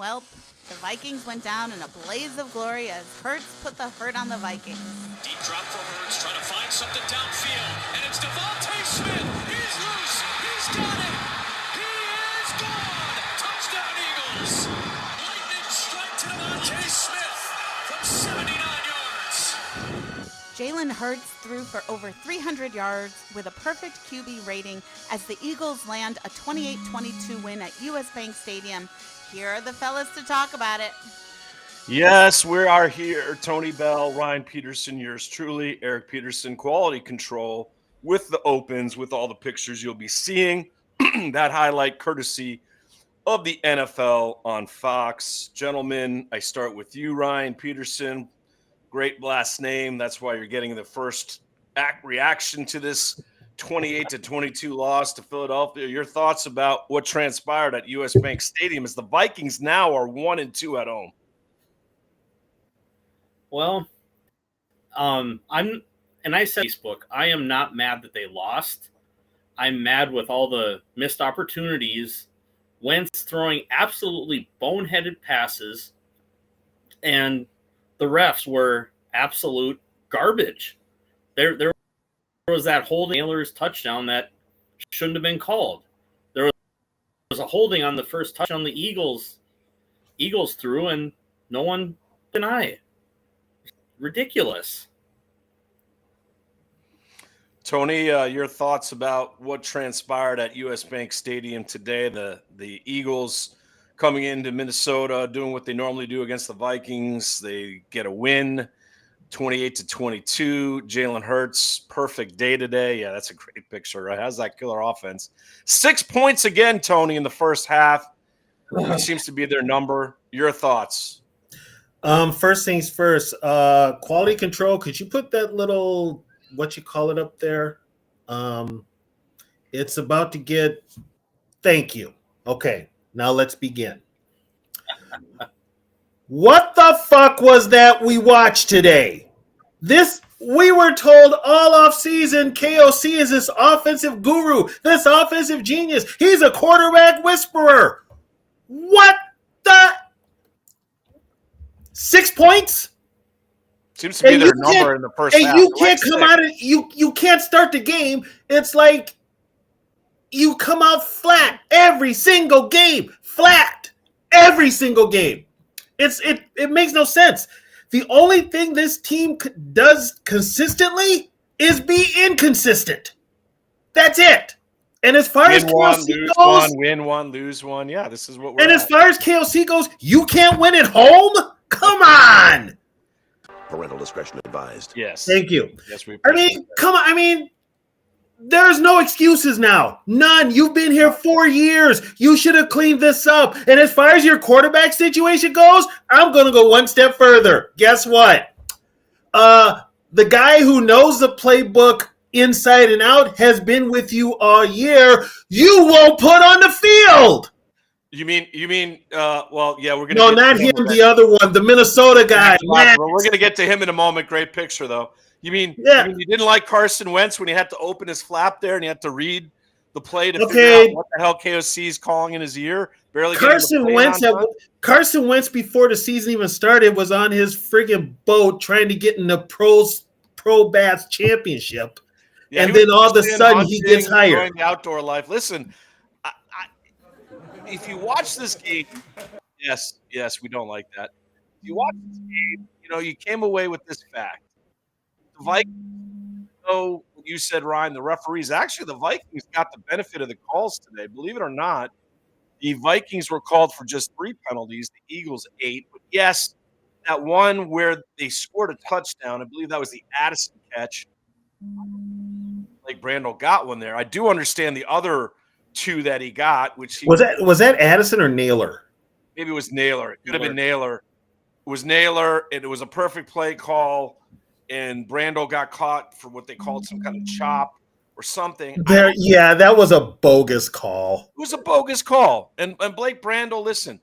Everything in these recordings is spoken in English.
Well, the Vikings went down in a blaze of glory as Hurts put the hurt on the Vikings. Deep drop for Hurts, trying to find something downfield, and it's Devontae Smith. He's loose. He's got it. He is gone. Touchdown, Eagles. Lightning strike to Devontae Smith from 79 yards. Jalen Hurts threw for over 300 yards with a perfect QB rating as the Eagles land a 28-22 win at US Bank Stadium. Here are the fellas to talk about it. Yes, we are here. Tony Bell, Ryan Peterson, yours truly, Eric Peterson, quality control with the opens, with all the pictures you'll be seeing. That highlight courtesy of the NFL on Fox. Gentlemen, I start with you, Ryan Peterson. Great last name. That's why you're getting the first reaction to this 28-22 loss to Philadelphia. Your thoughts about what transpired at US Bank Stadium as the Vikings now are 1-2 at home. Well, I said Facebook, I am not mad that they lost. I'm mad with all the missed opportunities, Wentz throwing absolutely boneheaded passes, and the refs were absolute garbage. There was that holding Naylor's touchdown that shouldn't have been called. There was a holding on the first touchdown the Eagles threw, and no one denied. Ridiculous. Tony, your thoughts about what transpired at US Bank Stadium today? The Eagles coming into Minnesota, doing what they normally do against the Vikings. They get a win, 28-22. Jalen Hurts, perfect day today. Yeah, that's a great picture, right? How's that killer offense? 6 points again, Tony, in the first half. It seems to be their number. Your thoughts? First things first, quality control. Could you put that little, what you call it up there? It's about to get, thank you. Okay, now let's begin. What the fuck was that we watched today? We were told all off season KOC is this offensive guru, this offensive genius. He's a quarterback whisperer. What the? 6 points? Seems to be their number in the first half. And you can't come out of you can't start the game. It's like you come out flat every single game. Flat every single game. It makes no sense. The only thing this team does consistently is be inconsistent. That's it. And as far as KOC goes, win one, lose one. Yeah, this is what we're. And as far as KOC goes, you can't win at home? Come on. Parental discretion advised. Yes. Thank you. Yes, we. Come on. I mean, there's no excuses now. None. You've been here 4 years. You should have cleaned this up. And as far as your quarterback situation goes, I'm going to go one step further. Guess what? The guy who knows the playbook inside and out has been with you all year. You won't put on the field. You mean, well, yeah, we're going to. No, not him, the other one, the Minnesota guy. We're going to get to him in a moment. Great picture, though. You mean you didn't like Carson Wentz when he had to open his flap there and he had to read the play to figure out what the hell KOC is calling in his ear? Barely Carson Wentz before the season even started was on his friggin' boat trying to get in the pro bats championship. Yeah, and then all of a sudden he gets hired. The outdoor life. Listen, if you watch this game, yes, we don't like that. If you watch this game, you came away with this fact. The Vikings, you said, Ryan, the referees, actually the Vikings got the benefit of the calls today. Believe it or not, the Vikings were called for just 3 penalties, the Eagles 8. But yes, that one where they scored a touchdown, I believe that was the Addison catch. Like Brandel got one there. I do understand the other 2 that he got, which was that Addison or Naylor? Maybe it was Naylor. It could have been Naylor. It was Naylor, and it was a perfect play call. And Brandel got caught for what they called some kind of chop or something. That was a bogus call. It was a bogus call. And Blake Brandel, listen,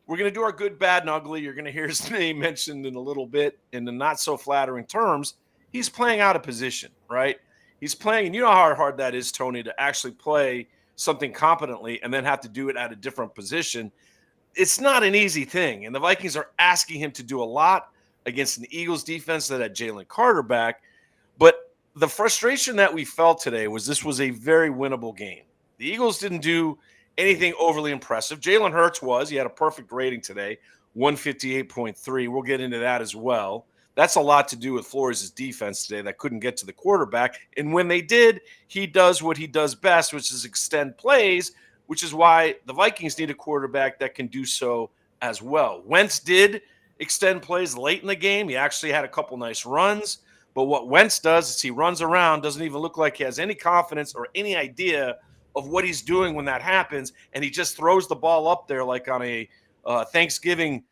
we're going to do our good, bad, and ugly. You're going to hear his name mentioned in a little bit in the not so flattering terms. He's playing out of position, right? He's playing, and you know how hard that is, Tony, to actually play something competently and then have to do it at a different position. it's not an easy thing. And the Vikings are asking him to do a lot against an Eagles defense that had Jalen Carter back. But the frustration that we felt today was this was a very winnable game. The Eagles didn't do anything overly impressive. Jalen Hurts was. He had a perfect rating today, 158.3. We'll get into that as well. That's a lot to do with Flores' defense today that couldn't get to the quarterback. And when they did, he does what he does best, which is extend plays, which is why the Vikings need a quarterback that can do so as well. Wentz did extend plays late in the game. He actually had a couple nice runs. But what Wentz does is he runs around, doesn't even look like he has any confidence or any idea of what he's doing when that happens, and he just throws the ball up there like on a Thanksgiving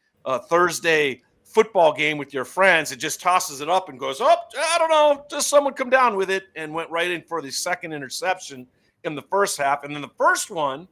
Thursday football game with your friends. It just tosses it up and goes, oh, I don't know, just someone come down with it, and went right in for the second interception in the first half. And then the first one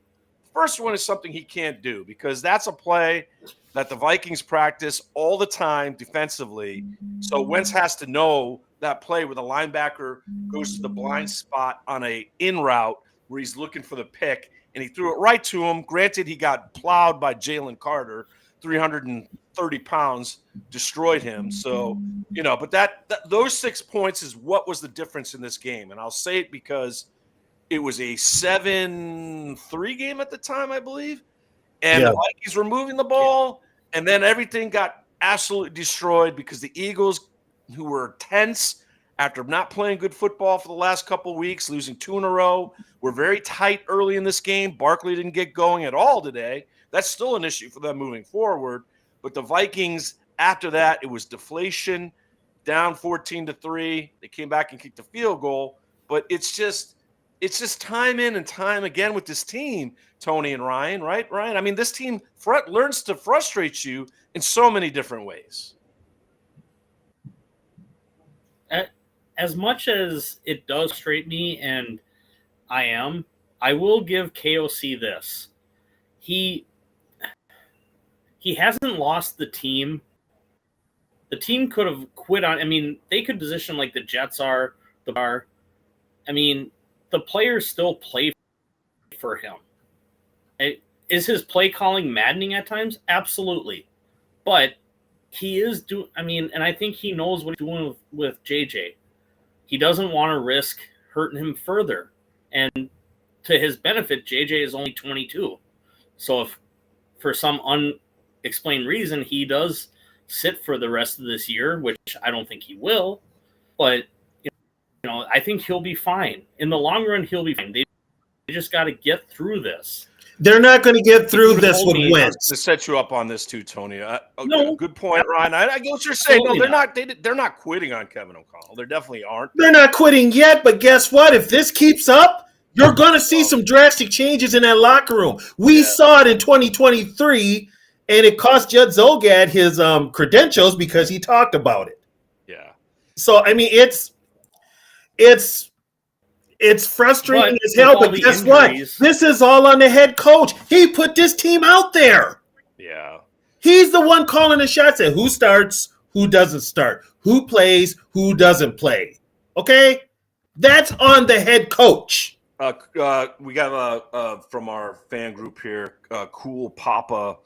is something he can't do because that's a play that the Vikings practice all the time defensively. So Wentz has to know that play where the linebacker goes to the blind spot on a in route where he's looking for the pick, and he threw it right to him. Granted, he got plowed by Jalen Carter, 330 pounds, destroyed him. So, but that those 6 points is what was the difference in this game. And I'll say it because it was a 7-3 game at the time, I believe. And the Vikings were moving the ball, and then everything got absolutely destroyed because the Eagles, who were tense after not playing good football for the last couple of weeks, losing 2 in a row, were very tight early in this game. Barkley didn't get going at all today. That's still an issue for them moving forward. But the Vikings, after that, it was deflation, down 14-3. They came back and kicked a field goal. But it's just time in and time again with this team, Tony and Ryan, right? Ryan, I mean, this team learns to frustrate you in so many different ways. As much as it does frustrate me, and I will give KOC this. He hasn't lost the team. The team could have quit on. I mean, they could position like the Jets are, the bar. I mean, the players still play for him. Is his play calling maddening at times? Absolutely. But he is doing, and I think he knows what he's doing with JJ. He doesn't want to risk hurting him further. And to his benefit, JJ is only 22. So if for some unexplained reason he does sit for the rest of this year, which I don't think he will, but I think he'll be fine. In the long run, he'll be fine. They just got to get through this. They're not going to get through this with Wentz. To set you up on this too, Tony. No, good point, Ryan. I get what you're saying. No, they're not. They're not quitting on Kevin O'Connell. They definitely aren't. They're not quitting yet. But guess what? If this keeps up, you're going to see some drastic changes in that locker room. We saw it in 2023, and it cost Judd Zolgad his credentials because he talked about it. Yeah. So I mean, it's frustrating as hell, but guess what? This is all on the head coach. He put this team out there. Yeah. He's the one calling the shots at who starts, who doesn't start, who plays, who doesn't play. Okay? That's on the head coach. We got from our fan group here, Cool Papa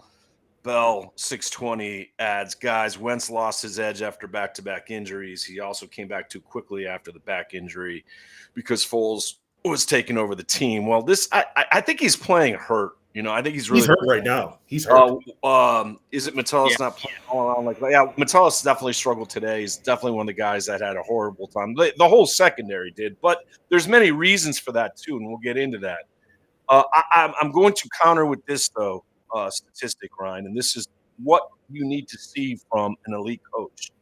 Bell 620 adds, guys, Wentz lost his edge after back-to-back injuries. He also came back too quickly after the back injury because Foles was taking over the team. Well, I think he's playing hurt. I think he's really hurt right now. He's hurt. Is it Metellus not playing all around like that? Yeah, Metellus definitely struggled today. He's definitely one of the guys that had a horrible time. The whole secondary did, but there's many reasons for that too, and we'll get into that. I'm going to counter with this though. Statistic, Ryan, and this is what you need to see from an elite coach.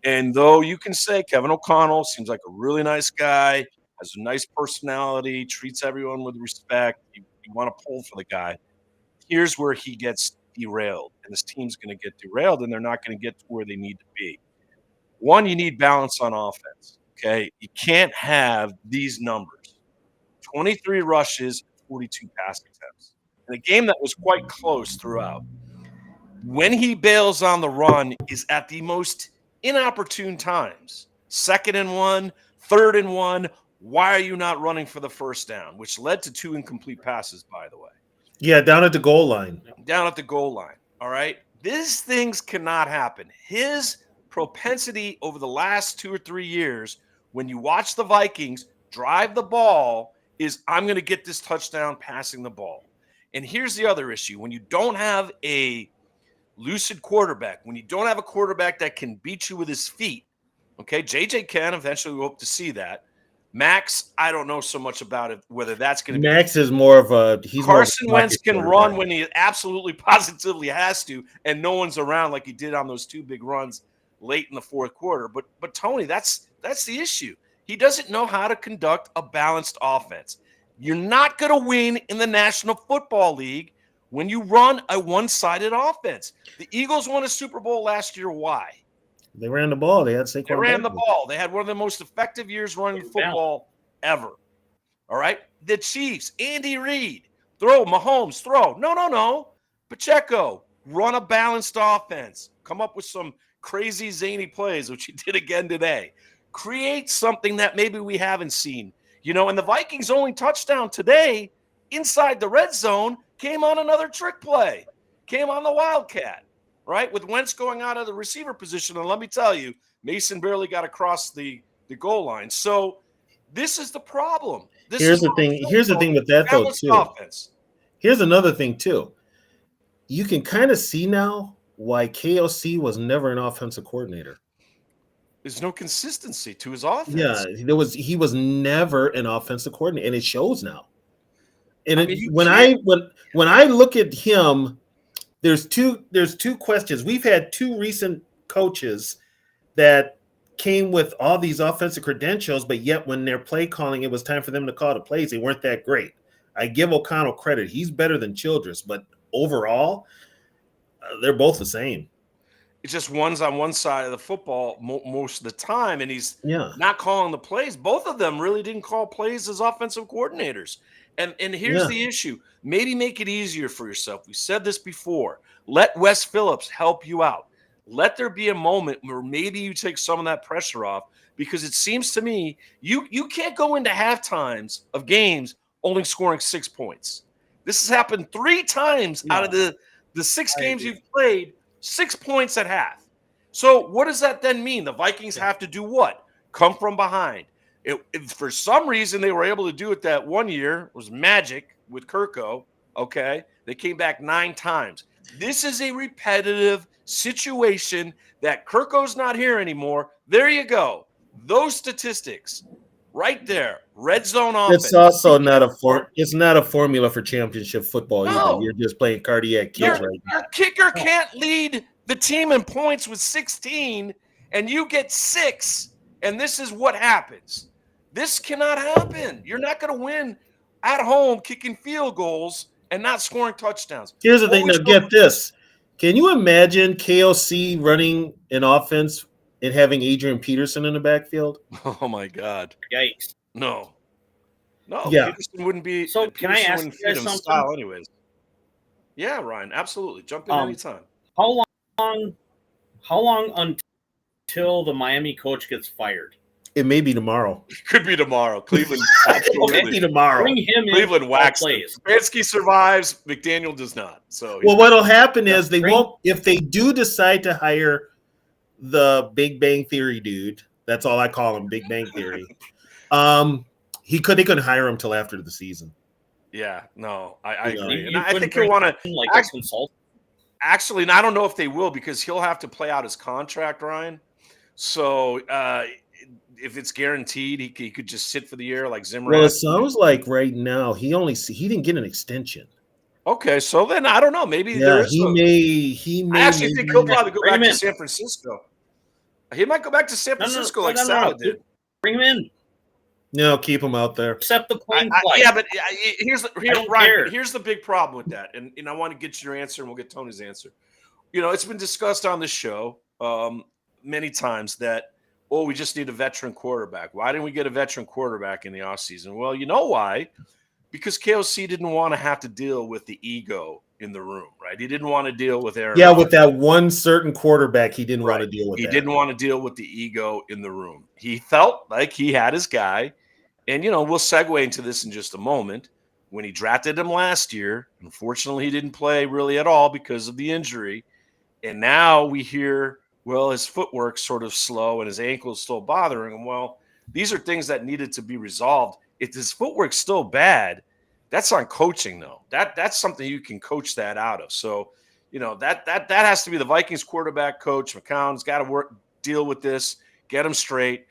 And though you can say Kevin O'Connell seems like a really nice guy, has a nice personality, treats everyone with respect, you want to pull for the guy, here's where he gets derailed, and this team's going to get derailed, and they're not going to get to where they need to be. One, you need balance on offense, okay? You can't have these numbers, 23 rushes, 42 pass attempts. In a game that was quite close throughout. When he bails on the run is at the most inopportune times. 2nd and 1, 3rd and 1. Why are you not running for the first down? Which led to 2 incomplete passes, by the way. Yeah, down at the goal line. Down at the goal line. All right. These things cannot happen. His propensity over the last 2 or 3 years, when you watch the Vikings drive the ball, is I'm going to get this touchdown passing the ball. And here's the other issue. When you don't have a lucid quarterback, when you don't have a quarterback that can beat you with his feet, okay, JJ can. Eventually we hope to see that. Max, I don't know so much about it, whether that's going to be. Max is more of a Carson Wentz can run when he absolutely positively has to, and no one's around like he did on those 2 big runs late in the fourth quarter. But Tony, that's the issue. He doesn't know how to conduct a balanced offense. You're not going to win in the National Football League when you run a one-sided offense. The Eagles won a Super Bowl last year. Why? They ran the ball. They had Saquon. They ran the ball. They had one of the most effective years running football ever. All right? The Chiefs, Andy Reid, throw, Mahomes, throw. No. Pacheco, run a balanced offense. Come up with some crazy, zany plays, which he did again today. Create something that maybe we haven't seen. And the Vikings' only touchdown today inside the red zone came on another trick play. Came on the Wildcat, right? With Wentz going out of the receiver position. And let me tell you, Mason barely got across the goal line. So this is the problem. Here's the thing with that, though, too. Offense. Here's another thing, too. You can kind of see now why KOC was never an offensive coordinator. There's no consistency to his offense. Yeah, he was never an offensive coordinator, and it shows now. And when I look at him, there's two questions. We've had 2 recent coaches that came with all these offensive credentials, but yet when they're play calling, it was time for them to call the plays. They weren't that great. I give O'Connell credit. He's better than Childress, but overall, they're both the same. It's just one's on one side of the football most of the time, and he's not calling the plays. Both of them really didn't call plays as offensive coordinators. And here's the issue. Maybe make it easier for yourself. We said this before. Let Wes Phillips help you out. Let there be a moment where maybe you take some of that pressure off, because it seems to me you can't go into half times of games only scoring 6 points. This has happened 3 times out of the 6 games you've played, 6 points at half. So what does that then mean? The Vikings have to do what? Come from behind. If for some reason they were able to do it that one year, it was magic with Kirko, okay? They came back 9 times. This is a repetitive situation that Kirko's not here anymore. There you go. Those statistics right there. Red zone offense. It's also it's not a formula for championship football either. You're just playing cardiac kids right now. Your kicker can't lead the team in points with 16, and you get 6, and this is what happens. This cannot happen. You're not going to win at home kicking field goals and not scoring touchdowns. Here's the thing. Now, get this. Can you imagine KOC running an offense and having Adrian Peterson in the backfield? Oh, my God. Yikes. No. Yeah. Peterson wouldn't be. So can I ask you guys something? Style anyways. Yeah, Ryan, absolutely. Jump in anytime. How long until the Miami coach gets fired? It may be tomorrow. It could be tomorrow. Cleveland. It may be tomorrow. Bring him in. Cleveland waxed. Stefanski survives. McDaniel does not. So what'll happen is they won't. If they do decide to hire the Big Bang Theory dude, that's all I call him, Big Bang Theory. They couldn't hire him till after the season. Yeah, no, I agree. And I think he'll want to a consultant. Actually, and I don't know if they will, because he'll have to play out his contract, Ryan. So if it's guaranteed, he could just sit for the year like Zimmer. Well, it sounds like right now he didn't get an extension. Okay, so then I don't know. Maybe he may. I actually think he'll probably go back to San Francisco. He might go back to San Francisco like Salah did. Bring him in. No, keep him out there. Accept the plane flight. Yeah, but here's the big problem with that, and I want to get your answer, and we'll get Tony's answer. It's been discussed on the show many times that, we just need a veteran quarterback. Why didn't we get a veteran quarterback in the offseason? Well, you know why? Because KOC didn't want to have to deal with the ego in the room, right? He didn't want to deal with Aaron. Yeah, with that one certain quarterback, he didn't want to deal with He didn't want to deal with the ego in the room. He felt like he had his guy. And, we'll segue into this in just a moment. when he drafted him last year. Unfortunately, he didn't play really at all because of the injury. And now we hear, well, his footwork's sort of slow and his ankle is still bothering him. Well, these are things that needed to be resolved. If his footwork's still bad, that's on coaching, though. That's something you can coach that out of. So, that has to be the Vikings quarterback coach. McCown's got to deal with this, get him straight.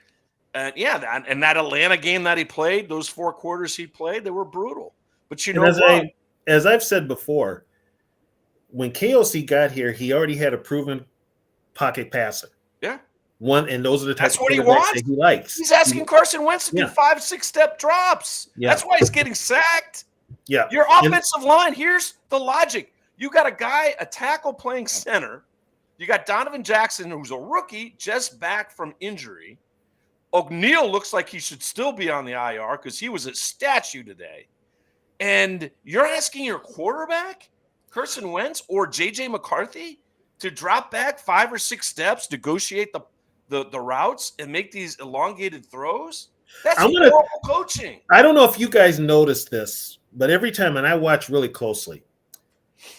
And and that Atlanta game that he played, those 4 quarters he played, they were brutal. But as I've said before, when KOC got here, he already had a proven pocket passer. Yeah. And those are the types That's of what he quarterbacks wants. that he likes. He's asking Carson Wentz to do 5-6 step drops. Yeah. That's why he's getting sacked. Yeah. Your offensive line, here's the logic. You got a tackle playing center. You got Donovan Jackson, who's a rookie, just back from injury. O'Neal looks like he should still be on the IR because he was a statue today. And you're asking your quarterback, Carson Wentz or J.J. McCarthy, to drop back 5 or 6 steps, negotiate the routes, and make these elongated throws? That's horrible coaching. I don't know if you guys noticed this, but every time, and I watch really closely,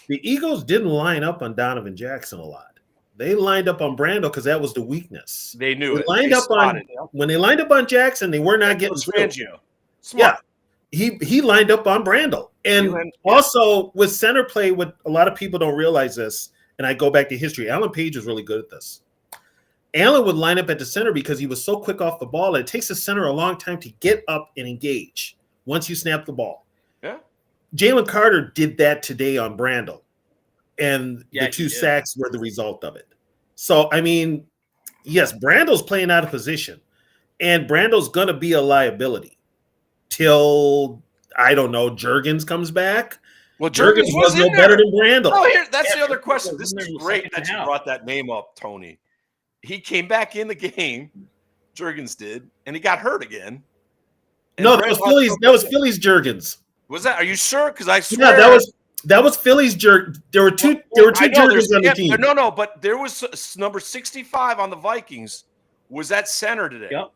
the Eagles didn't line up on Donovan Jackson a lot. They lined up on Brando because that was the weakness. They knew it. When they lined up on Jackson, they were not getting through. Yeah, he lined up on Brando. And also with center play, what a lot of people don't realize this, and I go back to history, Alan Page is really good at this. Allen would line up at the center because he was so quick off the ball. It takes the center a long time to get up and engage once you snap the ball. Yeah. Jalen Carter did that today on Brando. And the 2 sacks were the result of it. So, I mean, yes, Brando's playing out of position. And Brando's going to be a liability till, I don't know, Juergens comes back. Well, Juergens was no better than Brando. Oh, that's the other question. This is great that you brought that name up, Tony. He came back in the game, Juergens did, and he got hurt again. No, that was Philly's Juergens. Was that? Are you sure? Because I swear that was Philly's Juergens. There were two Juergens on the team. No, but there was number 65 on the Vikings. Was that center today? Yep.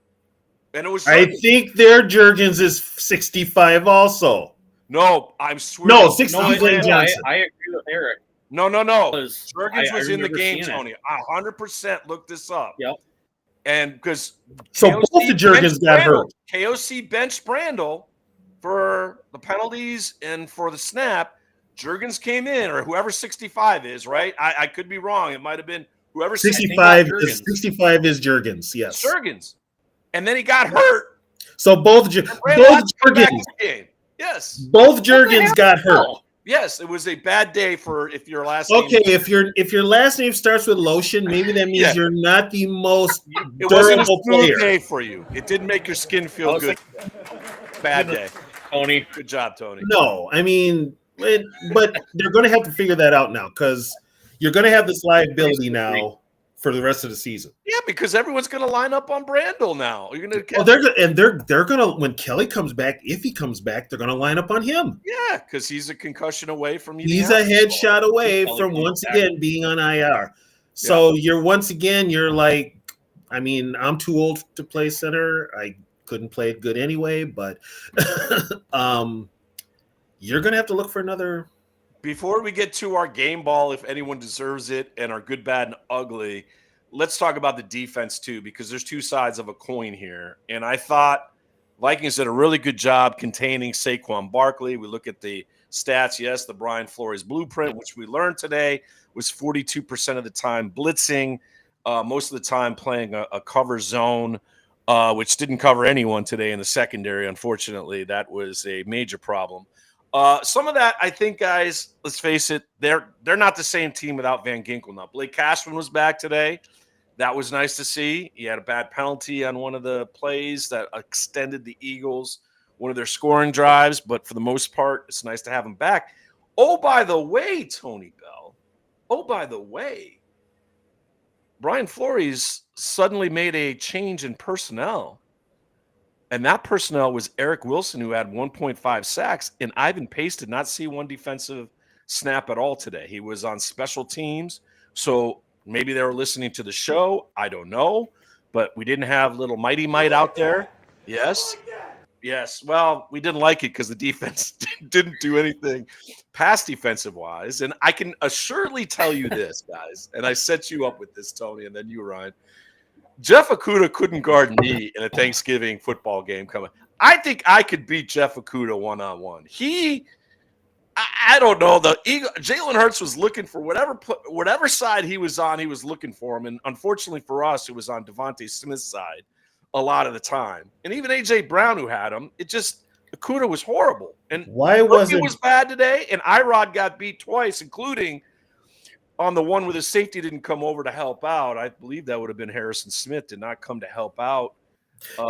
And it was. I think their Juergens is 65 also. No, I'm swearing. No, 60 Lane Johnson. I agree with Eric. No. Juergens was in the game, Tony. 100% looked this up. Yep. And because both the Juergens got hurt. KOC benched Brandel for the penalties and for the snap. Juergens came in, or whoever 65 is, right? I could be wrong. It might have been whoever 65 is 65 is Juergens, yes. Juergens. And then he got hurt. So both Juergens. Yes. Both Juergens got hurt. Yes, it was a bad day for if your last name. Okay, if your last name starts with lotion, maybe that means you're not the most it wasn't a durable smooth player. day for you. It didn't make your skin feel good. Bad day. Tony. Good job, Tony. No, I mean, but they're going to have to figure that out now because you're going to have this liability now for the rest of the season. Yeah, because everyone's going to line up on Brandel now. You're going to. They're going to when Kelly comes back, if he comes back, they're going to line up on him. Yeah, because he's a concussion away from. He's a headshot away from once again being on IR. So you're like, I mean, I'm too old to play center. I couldn't play it good anyway, but you're going to have to look for another. Before we get to our game ball, if anyone deserves it, and our good, bad, and ugly, let's talk about the defense too, because there's 2 sides of a coin here. And I thought Vikings did a really good job containing Saquon Barkley. We look at the stats. Yes, the Brian Flores blueprint, which we learned today, was 42% of the time blitzing, most of the time playing a cover zone, which didn't cover anyone today in the secondary. Unfortunately, that was a major problem. Some of that, I think, guys, let's face it, they're not the same team without Van Ginkel now. Blake Cashman was back today. That was nice to see. He had a bad penalty on one of the plays that extended the Eagles, one of their scoring drives, but for the most part, it's nice to have him back. Oh, by the way, Tony Bell. Oh, by the way, Brian Flores suddenly made a change in personnel. And that personnel was Eric Wilson, who had 1.5 sacks, and Ivan Pace did not see one defensive snap at all today. He was on special teams, so maybe they were listening to the show. I don't know, but we didn't have little Mighty Might out there. Yes. Yes. Well, we didn't like it because the defense didn't do anything pass defensive wise. And I can assuredly tell you this, guys, and I set you up with this, Tony, and then you, Ryan. Jeff Okudah couldn't guard me in a Thanksgiving football game coming. I think I could beat Jeff Okudah one-on-one. I don't know. Jalen Hurts was looking for whatever side he was on, he was looking for him. And unfortunately for us, it was on Devontae Smith's side a lot of the time. And even A.J. Brown, who had him, Okudah was horrible. And Why Rookie wasn't was bad today, and Irod got beat twice, including on the one where the safety didn't come over to help out. I believe that would have been Harrison Smith, did not come to help out.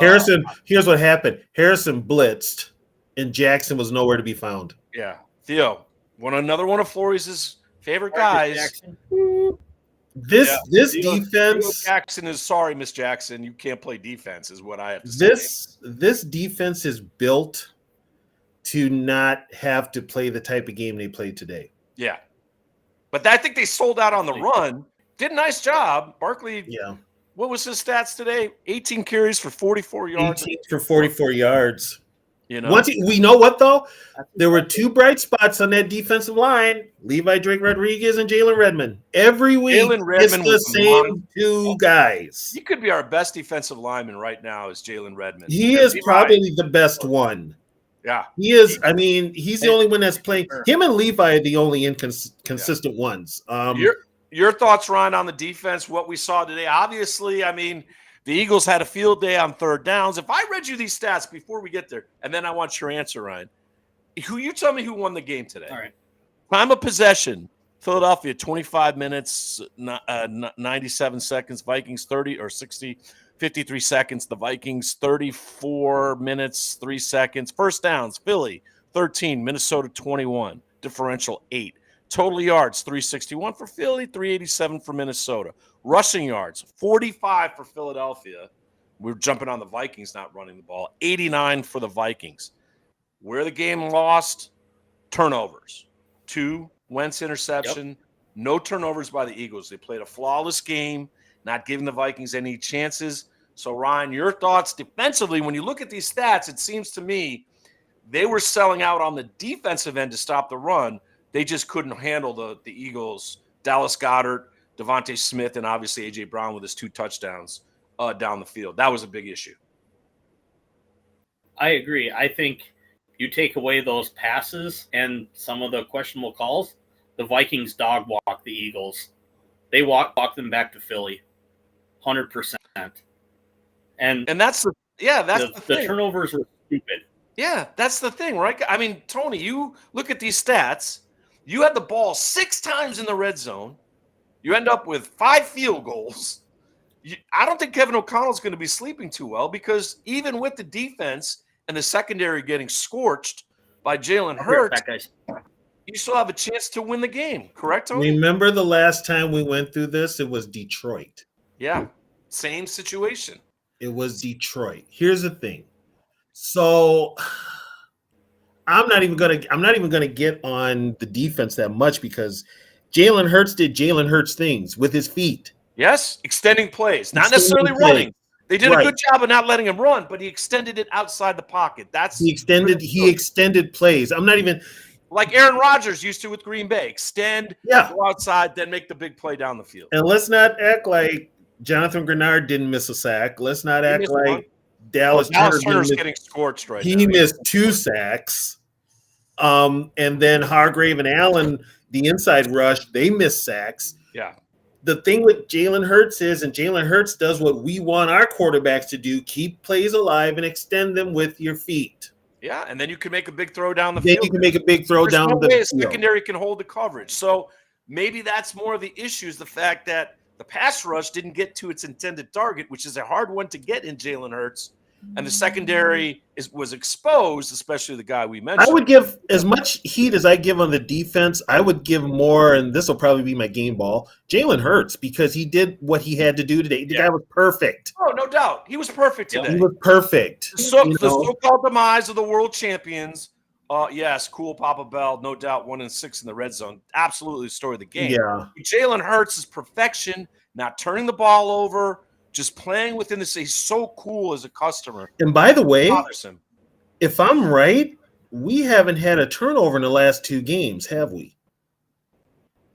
Harrison? Here's what happened. Harrison blitzed, and Jackson was nowhere to be found. Yeah. Theo, another one of Flores' favorite guys. This Theo defense, Jackson is sorry, Miss Jackson. You can't play defense, is what I have to say. This defense is built to not have to play the type of game they played today. Yeah. But I think they sold out on the run. Did a nice job. Barkley, what was his stats today? 18 carries for 44 yards. 18 for 44 yards. You know, we know what, though? There were two bright spots on that defensive line, Levi Drake Rodriguez and Jalen Redmond. Every week, it's the same two guys. He could be our best defensive lineman right now is Jalen Redmond. He is probably the best one. Yeah. He is. I mean, he's the only one that's playing. Him and Levi are the only inconsistent ones. Your thoughts, Ryan, on the defense, what we saw today? Obviously, I mean, the Eagles had a field day on third downs. If I read you these stats before we get there, and then I want your answer, Ryan, you tell me who won the game today. All right. Time of possession, Philadelphia, 25 minutes, 97 seconds. Vikings, 53 seconds. The Vikings, 34 minutes, 3 seconds. First downs, Philly, 13. Minnesota, 21. Differential, 8. Total yards, 361 for Philly, 387 for Minnesota. Rushing yards, 45 for Philadelphia. We're jumping on the Vikings not running the ball. 89 for the Vikings. Where the game lost, turnovers. 2 Wentz interception. No turnovers by the Eagles. They played a flawless game, not giving the Vikings any chances. So, Ryan, your thoughts defensively, when you look at these stats, it seems to me they were selling out on the defensive end to stop the run. They just couldn't handle the Eagles. Dallas Goedert, Devontae Smith, and obviously A.J. Brown with his 2 touchdowns down the field. That was a big issue. I agree. I think you take away those passes and some of the questionable calls, the Vikings dog walk the Eagles. They walk them back to Philly, 100%. And that's the thing. The turnovers were stupid. Yeah, that's the thing, right? I mean, Tony, you look at these stats. You had the ball 6 times in the red zone. You end up with 5 field goals. I don't think Kevin O'Connell's going to be sleeping too well because even with the defense and the secondary getting scorched by Jalen Hurts, you still have a chance to win the game. Correct, Tony? Remember the last time we went through this? It was Detroit. Yeah, same situation. It was Detroit. Here's the thing. So I'm not even gonna get on the defense that much because Jalen Hurts did Jalen Hurts things with his feet. Yes, extending plays, not necessarily running. They did a good job of not letting him run, but he extended it outside the pocket. He extended plays. I'm not even like Aaron Rodgers used to with Green Bay. Extend, go outside, then make the big play down the field. And let's not act like Jonathan Grenard didn't miss a sack. Let's not act like Dallas Turner's getting scorched right now. He missed 2 sacks. And then Hargrave and Allen, the inside rush, they missed sacks. Yeah. The thing with Jalen Hurts is, and Jalen Hurts does what we want our quarterbacks to do, keep plays alive and extend them with your feet. Yeah, and then you can make a big throw down the field. Then you can make a big throw down the field. Secondary can hold the coverage. So maybe that's more of the issue is the fact that the pass rush didn't get to its intended target, which is a hard one to get in Jalen Hurts. And the secondary was exposed, especially the guy we mentioned. I would give as much heat as I give on the defense. I would give more, and this will probably be my game ball, Jalen Hurts, because he did what he had to do today. The guy was perfect. Oh, no doubt. He was perfect today. He was perfect. The so-called demise of the world champions. Yes, cool Papa Bell, no doubt 1-6 in the red zone. Absolutely the story of the game. Yeah. Jalen Hurts is perfection, not turning the ball over, just playing within this. He's so cool as a customer. And by the way, If I'm right, we haven't had a turnover in the last 2 games, have we?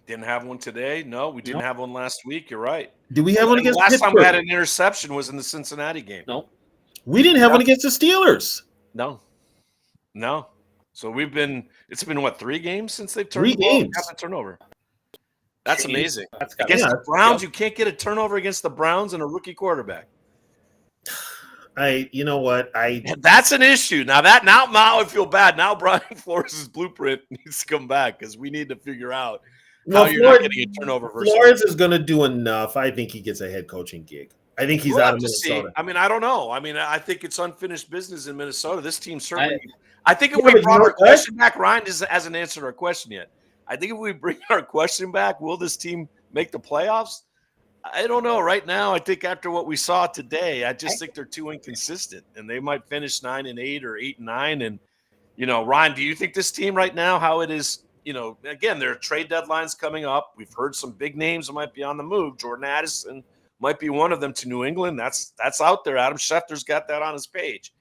Didn't have one today. No, we didn't No. have one last week. You're right. Did we have one And the against last time we had Pittsburgh? an interception was in the Cincinnati game. No. We didn't have Yeah. one against the Steelers. No. So it's been what, 3 games since they've 3 turned the ball? games. Have a turnover. That's Jeez. amazing. That's got Against Yeah. the Browns, Yep. you can't get a turnover against the Browns and a rookie quarterback. You know what? That's an issue. Now I feel bad. Now Brian Flores' blueprint needs to come back because we need to figure out how you're not getting a turnover versus Flores is going to do enough. I think he gets a head coaching gig. I think he's We'll out have of to see. Minnesota. I mean, I don't know. I mean, I think it's unfinished business in Minnesota. This team certainly. I- I think if Yeah, we but you brought know our what? question back, Ryan hasn't answered our question yet. I think if we bring our question back, will this team make the playoffs? I don't know. Right now, I think after what we saw today, I just think they're too inconsistent, and they might finish 9-8 or 8-9. And Ryan, do you think this team right now, how it is? Again, there are trade deadlines coming up. We've heard some big names that might be on the move. Jordan Addison might be one of them to New England. That's out there. Adam Schefter's got that on his page.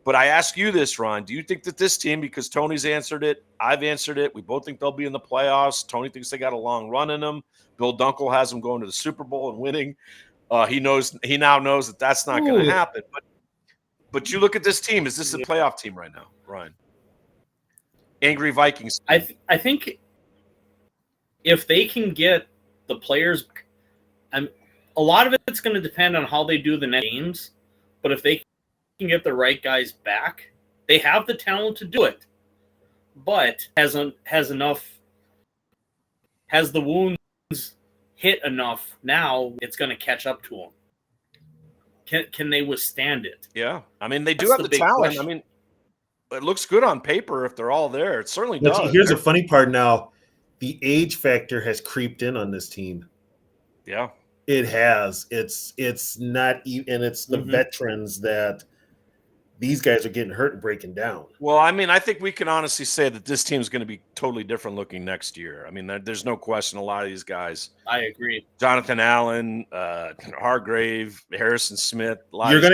But I ask you this, Ron, do you think that this team, because Tony's answered it, I've answered it, we both think they'll be in the playoffs. Tony thinks they got a long run in them. Bill Dunkel has them going to the Super Bowl and winning. He now knows that that's not going to happen. But you look at this team. Is this a playoff team right now, Ryan? Angry Vikings. I think if they can get the players, a lot of it's going to depend on how they do the next games. But if they can get the right guys back, they have the talent to do it. But has the wounds hit enough now? It's going to catch up to them. Can they withstand it? Yeah, I mean they do That's have the the big talent. question. I mean, it looks good on paper if they're all there. It certainly does. Here's the funny part now. The age factor has creeped in on this team. Yeah. It has. It's not even, and it's the veterans that these guys are getting hurt and breaking down. Well, I mean, I think we can honestly say that this team is going to be totally different looking next year. I mean, there's no question. A lot of these guys, I agree. Jonathan Allen, Hargrave, Harrison Smith. You're going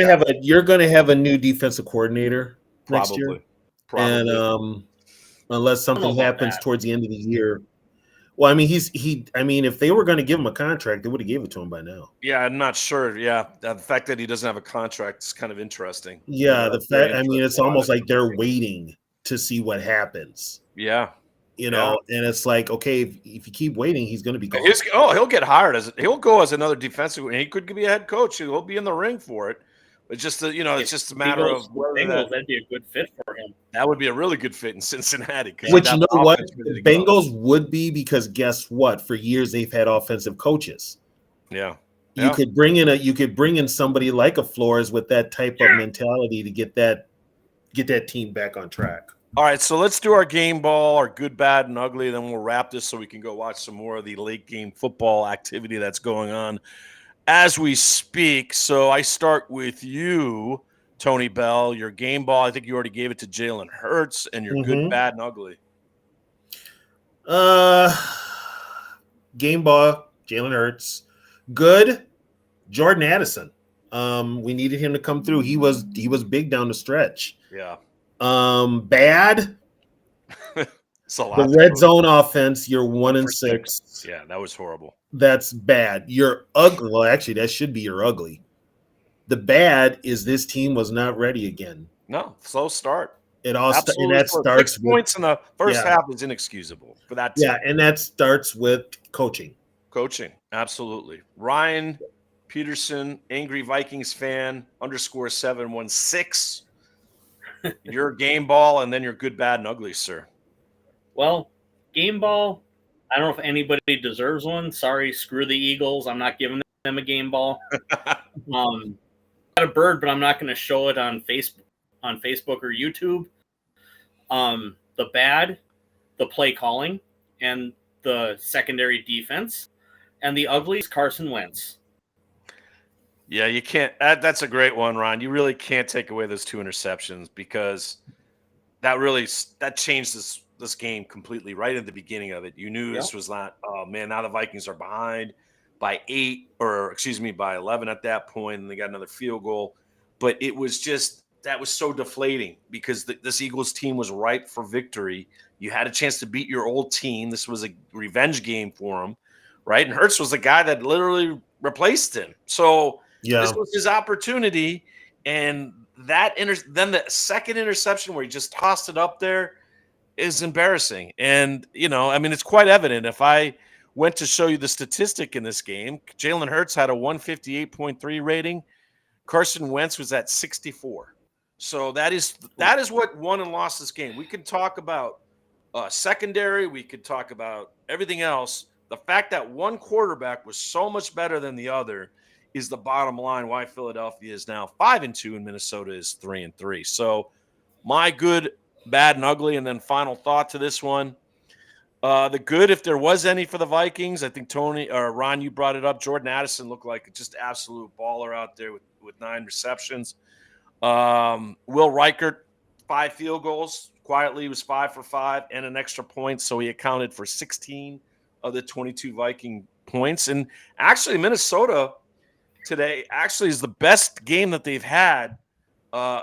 to have a new defensive coordinator next year. Probably. And unless something about happens that. towards the end of the year. Well, I mean, if they were going to give him a contract, they would have gave it to him by now. Yeah, I'm not sure. Yeah, the fact that he doesn't have a contract is kind of interesting. Yeah, Very it's interesting. almost like they're waiting to see what happens. Yeah. And it's like, okay, if you keep waiting, he's going to be gone. He'll get hired he'll go as another defensive. He could be a head coach. He'll be in the ring for it. It's just it's just a matter of whether that'd be a good fit for him. that would be a really good fit in Cincinnati. Which, you know what, the Bengals would be, because guess what? For years they've had offensive coaches. Yeah. You could bring in somebody like a Flores with that type of mentality to get that team back on track. All right, so let's do our game ball, our good, bad, and ugly. Then we'll wrap this so we can go watch some more of the late game football activity that's going on as we speak. So I start with you, Tony Bell. Your game ball, I think you already gave it to Jalen Hurts, and your good, bad, and ugly. Game ball, Jalen Hurts. Good, Jordan Addison. We needed him to come through. He was big down the stretch. Yeah. Bad. It's a lot. The red zone offense, you're 1-6. Yeah, that was horrible. That's bad. You're ugly. Well, actually, that should be your ugly. The bad is this team was not ready again. No, slow start. And that starts 6 points in the first half is inexcusable for that team. Yeah, and that starts with coaching. Coaching, absolutely. Ryan Peterson, Angry Vikings fan, _716. Your game ball, and then your good, bad, and ugly, sir. Well, game ball, I don't know if anybody deserves one. Sorry, screw the Eagles. I'm not giving them a game ball. Got a bird, but I'm not going to show it on Facebook or YouTube. The bad, the play calling, and the secondary defense. And the ugly is Carson Wentz. Yeah, you can't. That's a great one, Ron. You really can't take away those 2 interceptions, because that changed this game completely right at the beginning of it. You knew this was not. Oh man, now the Vikings are behind by 8, or by 11 at that point, and they got another field goal. But it was just that was so deflating because this Eagles team was ripe for victory. You had a chance to beat your old team. This was a revenge game for him, right? And Hurts was the guy that literally replaced him. So this was his opportunity. And then the second interception where he just tossed it up there is embarrassing. And, it's quite evident. If I went to show you the statistic in this game, Jalen Hurts had a 158.3 rating. Carson Wentz was at 64. So that is what won and lost this game. We could talk about secondary. We could talk about everything else. The fact that one quarterback was so much better than the other is the bottom line why Philadelphia is now 5-2 and Minnesota is 3-3. So my good, bad, and ugly, and then final thought to this one. The good, if there was any for the Vikings, I think Tony or Ron, you brought it up. Jordan Addison looked like just absolute baller out there with 9 receptions. Will Reichert, 5 field goals. Quietly was 5 for 5 and an extra point, so he accounted for 16 of the 22 Viking points. And actually, Minnesota today actually is the best game that they've had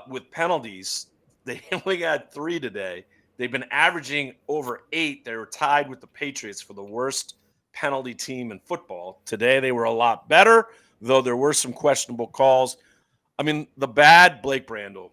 with penalties. They only had 3 today. They've been averaging over 8. They were tied with the Patriots for the worst penalty team in football. Today they were a lot better, though there were some questionable calls. The bad, Blake Brandel.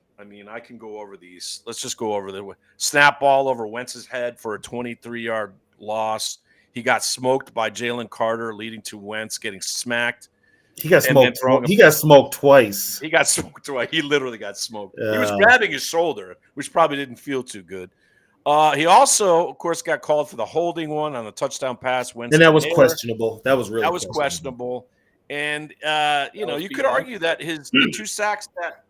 I can go over these. Let's just go over the snap ball over Wentz's head for a 23-yard loss. He got smoked by Jalen Carter, leading to Wentz getting smacked. He got smoked. He got smoked twice. He got smoked twice. He literally got smoked. He was grabbing his shoulder, which probably didn't feel too good. He also, of course, got called for the holding one on the touchdown pass. And that was questionable. That was really questionable. And, you could argue that the 2 sacks that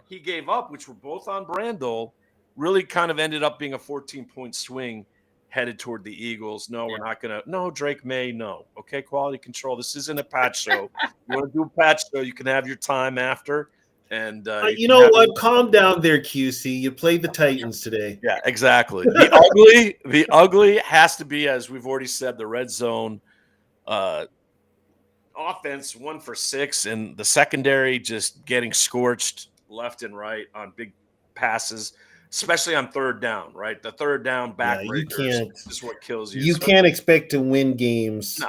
he gave up, which were both on Brandel, really kind of ended up being a 14-point swing headed toward the Eagles. No, we're not going to. No, Drake May, no. Okay, quality control. This isn't a patch show. You want to do a patch show, you can have your time after. And you know what? Calm down there, QC. You played the Titans today. Yeah, exactly. The ugly has to be, as we've already said, the red zone offense 1 for 6, and the secondary just getting scorched left and right on big passes, especially on third down. Right, the third down backbreakers is what kills you. You can't expect to win games.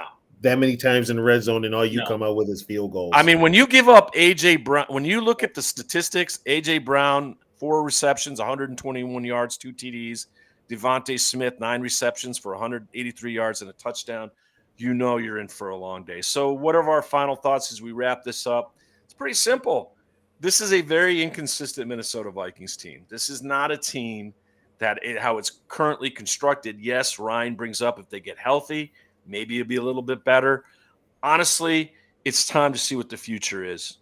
That many times in the red zone, and all you come out with is field goals. When you give up A.J. Brown, when you look at the statistics, A.J. Brown, 4 receptions, 121 yards, 2 TDs. Devontae Smith, 9 receptions for 183 yards and a touchdown. You're in for a long day. So what are our final thoughts as we wrap this up? It's pretty simple. This is a very inconsistent Minnesota Vikings team. This is not a team how it's currently constructed. Yes, Ryan brings up if they get healthy, maybe it'll be a little bit better. Honestly, it's time to see what the future is.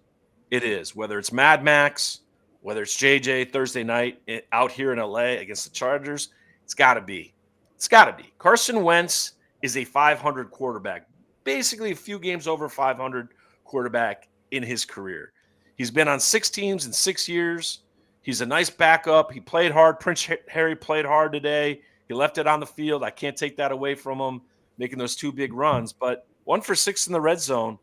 It is. Whether it's Mad Max, whether it's JJ Thursday night out here in LA against the Chargers, it's got to be. It's got to be. Carson Wentz is a 500 quarterback, basically a few games over 500 quarterback in his career. He's been on 6 teams in 6 years. He's a nice backup. He played hard. Prince Harry played hard today. He left it on the field. I can't take that away from him, making those 2 big runs. But 1 for 6 in the red zone,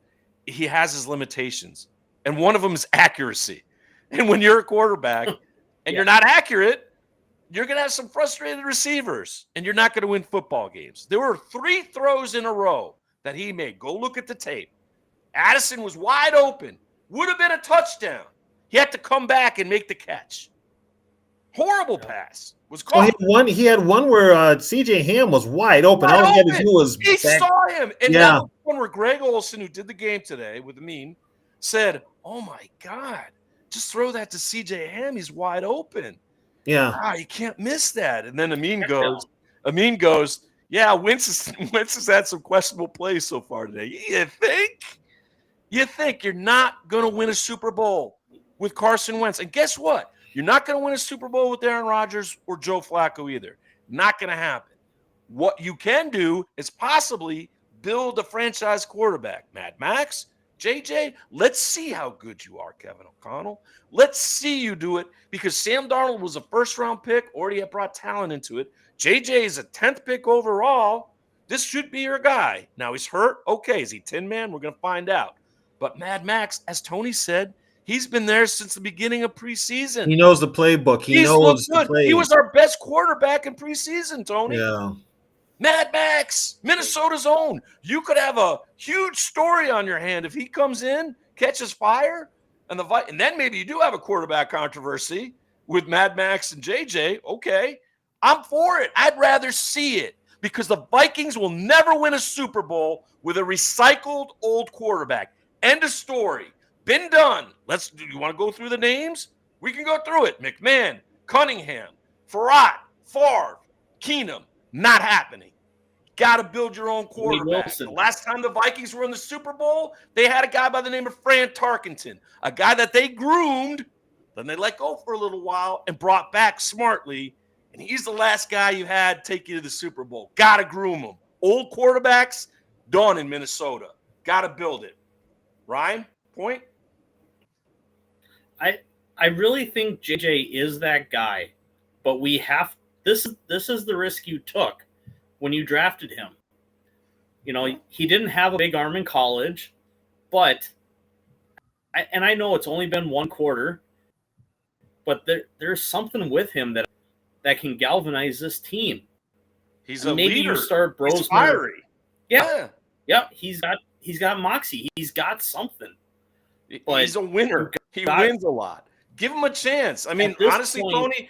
he has his limitations. And one of them is accuracy. And when you're a quarterback and you're not accurate, you're going to have some frustrated receivers, and you're not going to win football games. There were 3 throws in a row that he made. Go look at the tape. Addison was wide open. Would have been a touchdown. He had to come back and make the catch. Horrible pass. Was caught. He had one where C.J. Ham was wide open. All he had to do was he saw him. And that was one where Greg Olsen, who did the game today with the meme, said, "Oh my God, just throw that to C.J. Ham. He's wide open." Yeah. You can't miss that. And then Amin goes, yeah, Wentz has had some questionable plays so far today. You think you're not going to win a Super Bowl with Carson Wentz. And guess what? You're not going to win a Super Bowl with Aaron Rodgers or Joe Flacco either. Not going to happen. What you can do is possibly build a franchise quarterback. Mad Max, JJ, let's see how good you are, Kevin O'Connell. Let's see you do it, because Sam Darnold was a first-round pick, already had brought talent into it. JJ is a 10th pick overall. This should be your guy. Now he's hurt. Okay, is he Tin Man? We're going to find out. But Mad Max, as Tony said, He's been there since the beginning of preseason. He knows the playbook. He's looked the good. plays. He was our best quarterback in preseason, Tony. Yeah. Mad Max, Minnesota's own. You could have a huge story on your hand if he comes in, catches fire, and then maybe you do have a quarterback controversy with Mad Max and JJ. Okay, I'm for it. I'd rather see it because the Vikings will never win a Super Bowl with a recycled old quarterback. End of story. Been done. You want to go through the names? We can go through it. McMahon, Cunningham, Farrat, Favre, Keenum. Not happening. Got to build your own quarterback. The last time the Vikings were in the Super Bowl, they had a guy by the name of Fran Tarkenton, a guy that they groomed, then they let go for a little while and brought back smartly, and he's the last guy you had take you to the Super Bowl. Got to groom him. Old quarterbacks, done in Minnesota. Got to build it. Ryan, point? I really think JJ is that guy, but we have this is the risk you took when you drafted him. You know, he didn't have a big arm in college, but I know it's only been one quarter, but there's something with him that can galvanize this team. He's a maybe leader. You start Brosner. He's fiery. Yeah. He's got moxie. He's got something. But he's a winner. He wins a lot. Give him a chance. I mean, honestly, Tony,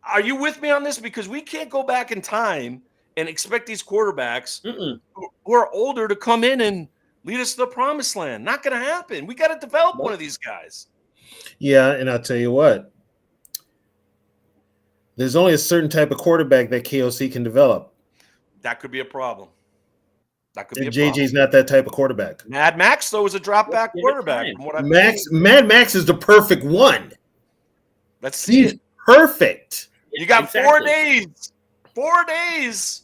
are you with me on this? Because we can't go back in time and expect these quarterbacks who are older to come in and lead us to the promised land. Not going to happen. We got to develop one of these guys. Yeah, and I'll tell you what. There's only a certain type of quarterback that KOC can develop. That could be a problem. JJ's not that type of quarterback. Mad Max, though, is a drop-back quarterback. From what Mad Max is the perfect one. Let's see it. Perfect. You got 4 days. 4 days.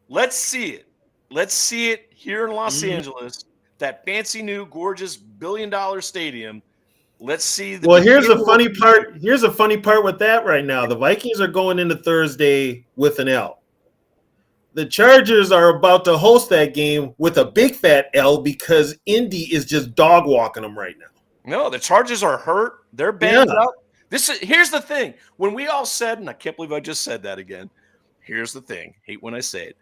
Let's see it. Let's see it here in Los Angeles. That fancy new, gorgeous billion-dollar stadium. Let's see. Here's the funny part. Here's the funny part with that right now. The Vikings are going into Thursday with an L. The Chargers are about to host that game with a big fat L because Indy is just dog walking them right now. No, the Chargers are hurt. They're banged up. Here's the thing. When we all said, and I can't believe I just said that again. Here's the thing. Hate when I say it.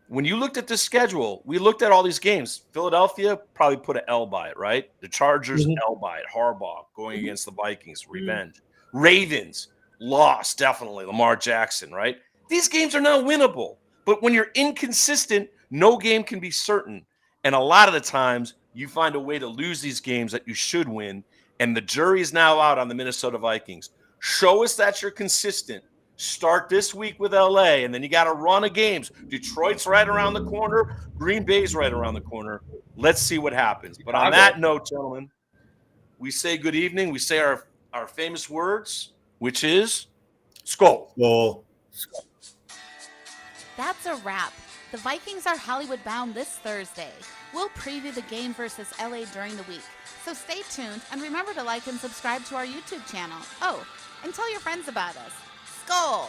When you looked at the schedule, we looked at all these games. Philadelphia probably put an L by it, right? The Chargers, L by it. Harbaugh going against the Vikings, revenge. Ravens, lost, definitely. Lamar Jackson, right? These games are now winnable. But when you're inconsistent, no game can be certain. And a lot of the times, you find a way to lose these games that you should win. And the jury is now out on the Minnesota Vikings. Show us that you're consistent. Start this week with LA, and then you got a run of games. Detroit's right around the corner. Green Bay's right around the corner. Let's see what happens. But on that note, gentlemen, we say good evening. We say our famous words, which is Skol. Well, That's a wrap. The Vikings are Hollywood bound this Thursday. We'll preview the game versus LA during the week. So stay tuned and remember to like and subscribe to our YouTube channel. Oh, and tell your friends about us. Skol!